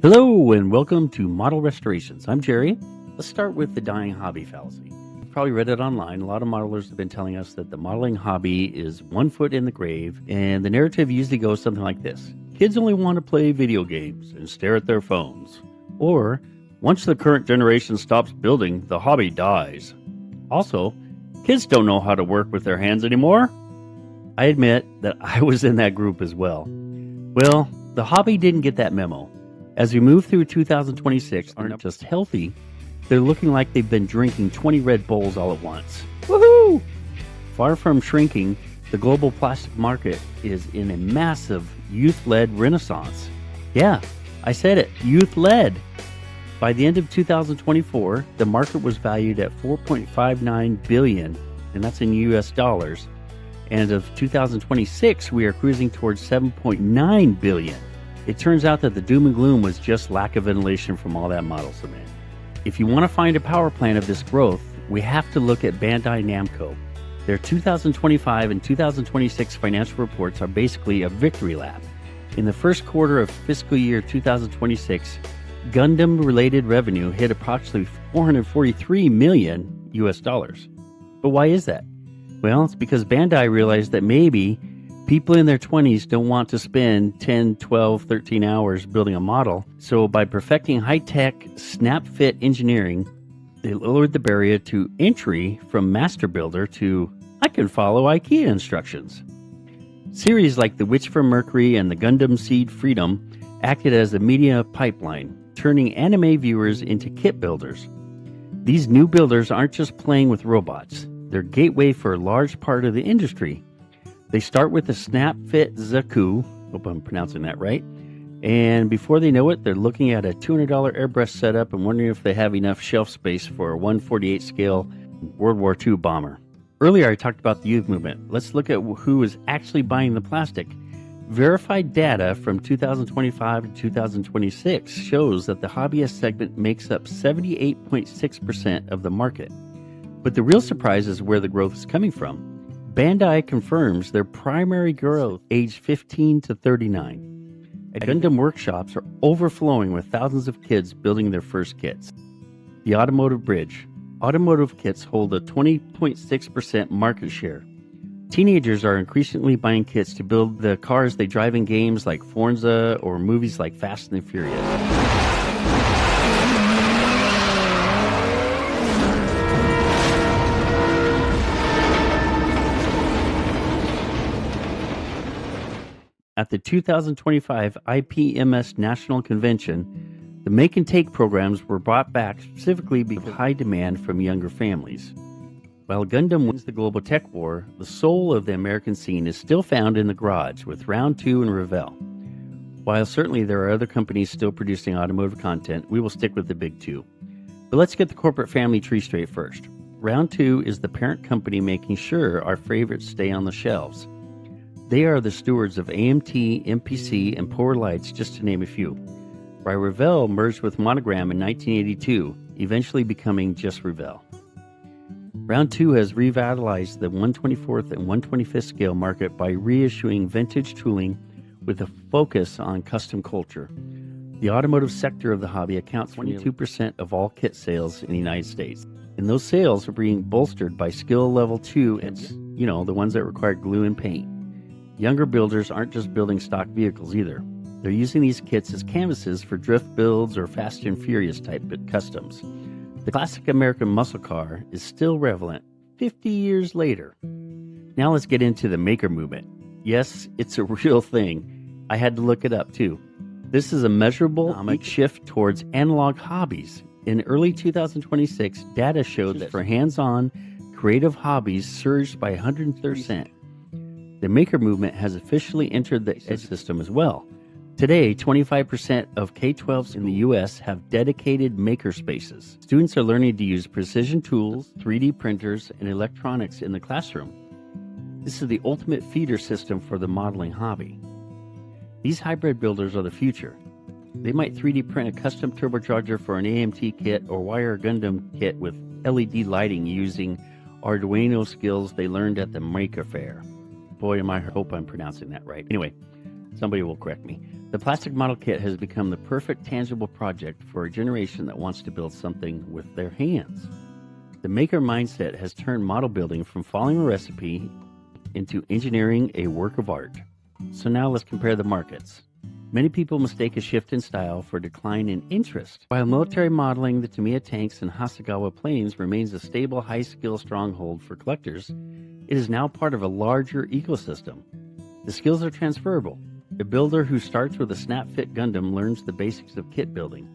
Hello and welcome to Model Restorations. I'm Jerry. Let's start with the dying hobby fallacy. You've probably read it online. A lot of modelers have been telling us that the modeling hobby is 1 foot in the grave, and the narrative usually goes something like this. Kids only want to play video games and stare at their phones. Or, once the current generation stops building, the hobby dies. Also, kids don't know how to work with their hands anymore. I admit that I was in that group as well. Well, the hobby didn't get that memo. As we move through 2026, aren't just healthy, they're looking like they've been drinking 20 Red Bulls all at once. Woohoo! Far from shrinking, the global plastic market is in a massive youth-led renaissance. Yeah, I said it, youth-led. By the end of 2024, the market was valued at $4.59 billion, and that's in US dollars. And of 2026, we are cruising towards $7.9 billion. It turns out that the doom and gloom was just lack of ventilation from all that model cement. If you want to find a power plant of this growth, we have to look at Bandai Namco. Their 2025 and 2026 financial reports are basically a victory lap. In the first quarter of fiscal year 2026, Gundam-related revenue hit approximately $443 million US dollars. But why is that? Well, it's because Bandai realized that maybe people in their 20s don't want to spend 10, 12, 13 hours building a model. So by perfecting high-tech, snap-fit engineering, they lowered the barrier to entry from master builder to, I can follow IKEA instructions. Series like The Witch from Mercury and the Gundam Seed Freedom acted as a media pipeline, turning anime viewers into kit builders. These new builders aren't just playing with robots. They're gateway for a large part of the industry. They start with the snap-fit Zaku, hope I'm pronouncing that right, and before they know it, they're looking at a $200 airbrush setup and wondering if they have enough shelf space for a 1/48 scale World War II bomber. Earlier I talked about the youth movement. Let's look at who is actually buying the plastic. Verified data from 2025 to 2026 shows that the hobbyist segment makes up 78.6% of the market. But the real surprise is where the growth is coming from. Bandai confirms their primary growth aged 15 to 39. Gundam workshops are overflowing with thousands of kids building their first kits. The Automotive Bridge. Automotive kits hold a 20.6% market share. Teenagers are increasingly buying kits to build the cars they drive in games like Forza or movies like Fast and the Furious. At the 2025 IPMS National Convention, the Make and Take programs were brought back specifically because of high demand from younger families. While Gundam wins the global tech war, the soul of the American scene is still found in the garage with Round 2 and Revell. While certainly there are other companies still producing automotive content, we will stick with the big two. But let's get the corporate family tree straight first. Round 2 is the parent company making sure our favorites stay on the shelves. They are the stewards of AMT, MPC, and Power Lights, just to name a few. While Revell merged with Monogram in 1982, eventually becoming just Revell. Round 2 has revitalized the 1/24th and 1/25th scale market by reissuing vintage tooling with a focus on custom culture. The automotive sector of the hobby accounts for 22% of all kit sales in the United States. And those sales are being bolstered by skill level 2, it's, the ones that require glue and paint. Younger builders aren't just building stock vehicles either. They're using these kits as canvases for drift builds or Fast and Furious type customs. The classic American muscle car is still relevant 50 years later. Now let's get into the maker movement. Yes, it's a real thing. I had to look it up too. This is a measurable economic shift towards analog hobbies. In early 2026, data showed that for hands-on, creative hobbies surged by 130%. The maker movement has officially entered the ecosystem as well. Today, 25% of K-12s in the U.S. have dedicated maker spaces. Students are learning to use precision tools, 3D printers, and electronics in the classroom. This is the ultimate feeder system for the modeling hobby. These hybrid builders are the future. They might 3D print a custom turbocharger for an AMT kit or wire a Gundam kit with LED lighting using Arduino skills they learned at the Maker Fair. Boy, I hope I'm pronouncing that right. Anyway, somebody will correct me. The plastic model kit has become the perfect tangible project for a generation that wants to build something with their hands. The maker mindset has turned model building from following a recipe into engineering a work of art. So now let's compare the markets. Many people mistake a shift in style for a decline in interest. While military modeling, the Tamiya tanks and Hasegawa planes remains a stable, high-skill stronghold for collectors, it is now part of a larger ecosystem. The skills are transferable. A builder who starts with a snap-fit Gundam learns the basics of kit building.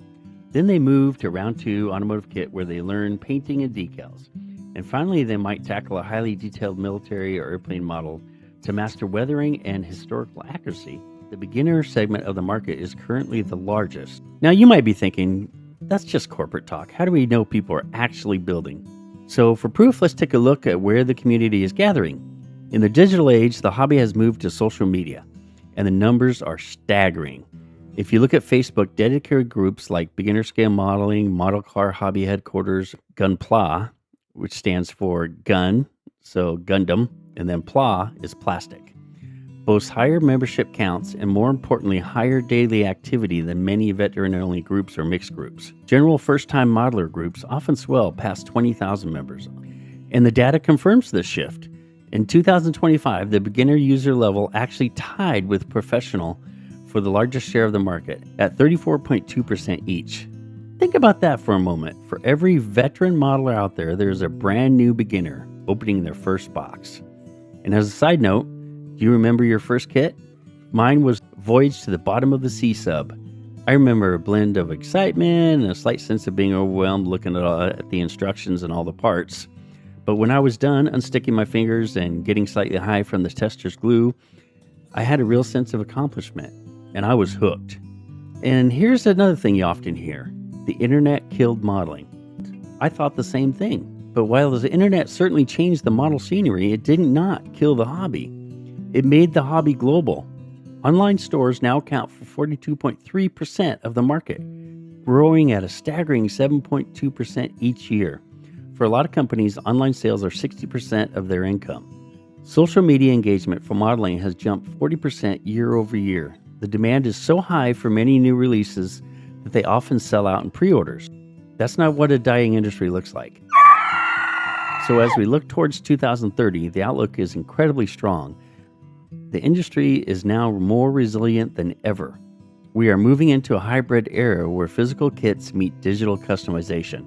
Then they move to round 2 automotive kit where they learn painting and decals. And finally, they might tackle a highly detailed military or airplane model to master weathering and historical accuracy. The beginner segment of the market is currently the largest. Now you might be thinking, that's just corporate talk. How do we know people are actually building? So for proof, let's take a look at where the community is gathering. In the digital age, the hobby has moved to social media, and the numbers are staggering. If you look at Facebook, dedicated groups like Beginner Scale Modeling, Model Car Hobby Headquarters, Gunpla, which stands for gun, so Gundam, and then pla is plastic, boasts higher membership counts and, more importantly, higher daily activity than many veteran-only groups or mixed groups. General first-time modeler groups often swell past 20,000 members, and the data confirms this shift. In 2025, the beginner user level actually tied with professional for the largest share of the market at 34.2% each. Think about that for a moment. For every veteran modeler out there, there's a brand new beginner opening their first box. And as a side note, do you remember your first kit? Mine was Voyage to the Bottom of the Sea sub. I remember a blend of excitement and a slight sense of being overwhelmed looking at the instructions and all the parts. But when I was done unsticking my fingers and getting slightly high from the tester's glue, I had a real sense of accomplishment, and I was hooked. And here's another thing you often hear. The internet killed modeling. I thought the same thing. But while the internet certainly changed the model scenery, it did not kill the hobby. It made the hobby global. Online stores now account for 42.3% of the market, growing at a staggering 7.2% each year. For a lot of companies, online sales are 60% of their income. Social media engagement for modeling has jumped 40% year over year. The demand is so high for many new releases that they often sell out in pre-orders. That's not what a dying industry looks like. So as we look towards 2030, the outlook is incredibly strong. The industry is now more resilient than ever. We are moving into a hybrid era where physical kits meet digital customization,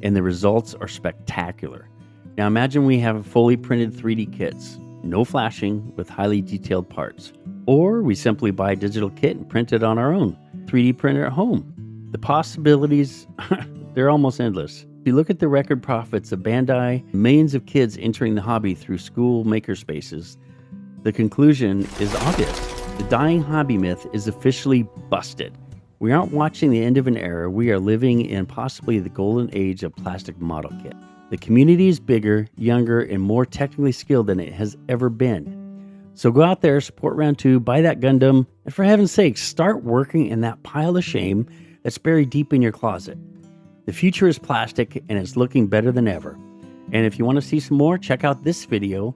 and the results are spectacular. Now imagine we have fully printed 3D kits, no flashing, with highly detailed parts. Or we simply buy a digital kit and print it on our own 3D printer at home. The possibilities, they're almost endless. If you look at the record profits of Bandai, millions of kids entering the hobby through school makerspaces, the conclusion is obvious. The dying hobby myth is officially busted. We aren't watching the end of an era, we are living in possibly the golden age of plastic model kit. The community is bigger, younger, and more technically skilled than it has ever been. So go out there, support round 2, buy that Gundam, and for heaven's sake, start working in that pile of shame that's buried deep in your closet. The future is plastic, and it's looking better than ever. And if you want to see some more, check out this video